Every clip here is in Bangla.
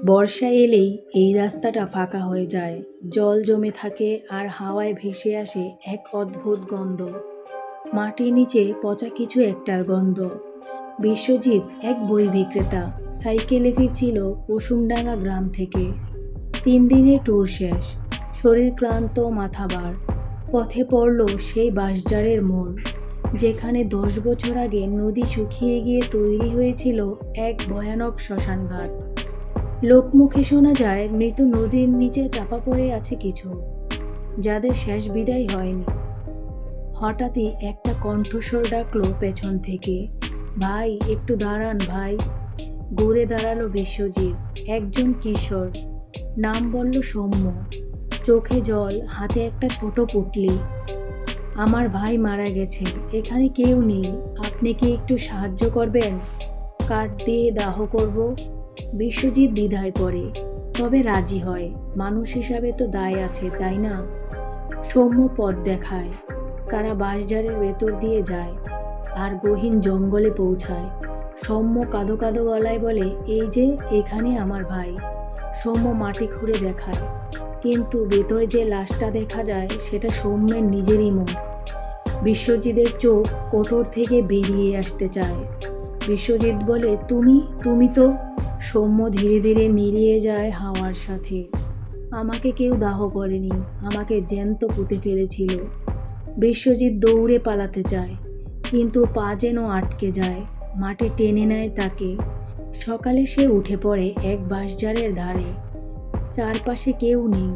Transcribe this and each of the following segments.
বর্ষা এলেই এই রাস্তাটা ফাঁকা হয়ে যায়, জল জমে থাকে আর হাওয়ায় ভেসে আসে এক অদ্ভুত গন্ধ। মাটির নিচে পচা কিছু একটার গন্ধ। বিশ্বজিৎ এক বই বিক্রেতা, সাইকেলে ফিরছিল কুসুমডাঙ্গা গ্রাম থেকে। 3 দিনের ট্যুর শেষ, শরীর ক্লান্ত, মাথা ভার। পথে পড়ল সেই বাঁশঝাড়ের মোড়, যেখানে 10 বছর আগে নদী শুকিয়ে গিয়ে তৈরি হয়েছিল এক ভয়ানক শ্মশানঘাট। লোকমুখে শোনা যায় মৃত নদীর নিচে চাপা পড়ে আছে কিছু, যাদের শেষ বিদায় হয়নি। হঠাৎই একটা কণ্ঠস্বর ডাকলো পেছন থেকে, ভাই একটু দাঁড়ান ভাই। ঘুরে দাঁড়ালো বিশ্বজিৎ। একজন কিশোর, নাম বলল সৌম্য। চোখে জল, হাতে একটা ছোট পুটলি। আমার ভাই মারা গেছে, এখানে কেউ নেই, আপনি কি একটু সাহায্য করবেন? কাঠ দিয়ে দাহ করব। বিশ্বজিৎ দ্বিধায় পড়ে, তবে রাজি হয়। মানুষ হিসাবে তো দায় আছে, তাই না? সৌম্য পথ দেখায়। তারা বাঁশঝাড়ের ভেতর দিয়ে যায় আর গহীন জঙ্গলে পৌঁছায়। সৌম্য কাঁদো কাঁদো গলায় বলে, এই যে এখানে আমার ভাই। সৌম্য মাটি খুঁড়ে দেখায়, কিন্তু ভেতরে যে লাশটা দেখা যায় সেটা সৌম্যের নিজেরই মুখ। বিশ্বজিতের চোখ কোটর থেকে বেরিয়ে আসতে চায়। বিশ্বজিৎ বলে, তুমি তো। সৌম্য ধীরে ধীরে মিলিয়ে যায় হাওয়ার সাথে। আমাকে কেউ দাহ করেনি, আমাকে জ্যান্ত পুঁতে ফেলেছিল। বিশ্বজিৎ দৌড়ে পালাতে চায়, কিন্তু পা যেন আটকে যায়, মাটি টেনে নেয় তাকে। সকালে সে উঠে পড়ে এক বাঁশঝাড়ের ধারে। চারপাশে কেউ নেই,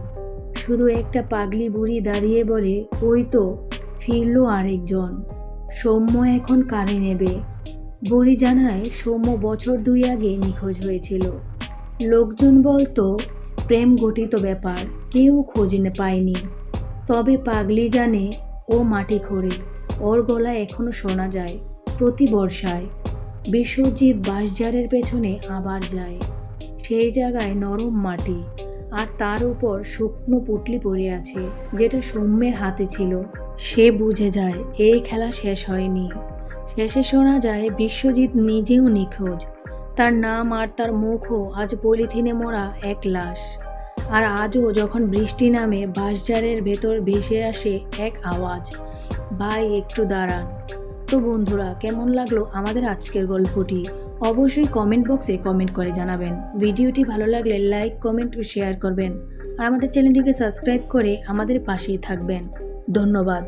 শুধু একটা পাগলি বুড়ি দাঁড়িয়ে বলে, ওই তো ফিরলো আরেকজন। সৌম্য এখন কানে নেবে। বুড়ি জানায় সৌম্য বছর 2 আগে নিখোঁজ হয়েছিল। লোকজন বলতো প্রেম ঘটিত ব্যাপার, কেউ খোঁজ পায়নি। তবে পাগলি জানে ও মাটি খোঁড়ে, ওর গলা এখনো শোনা যায় প্রতি বর্ষায়। বিশ্বজিৎ বাঁশঝাড়ের পেছনে আবার যায়। সেই জায়গায় নরম মাটি, আর তার উপর শুকনো পুটলি পড়ে আছে, যেটা সৌম্যের হাতে ছিল। সে বুঝে যায় এই খেলা শেষ হয়নি। শেষে শোনা যায় বিশ্বজিৎ নিজেও নিখোঁজ। তার নাম আর তার মুখও আজ পলিথিনে মোড়া এক লাশ। আর আজও যখন বৃষ্টি নামে বাঁশঝাড়ের ভেতর ভেসে আসে এক আওয়াজ, ভাই একটু দাঁড়ান। তো বন্ধুরা, কেমন লাগলো আমাদের আজকের গল্পটি? অবশ্যই কমেন্ট বক্সে কমেন্ট করে জানাবেন। ভিডিওটি ভালো লাগলে লাইক, কমেন্ট ও শেয়ার করবেন। আর আমাদের চ্যানেলটিকে সাবস্ক্রাইব করে আমাদের পাশেই থাকবেন। ধন্যবাদ।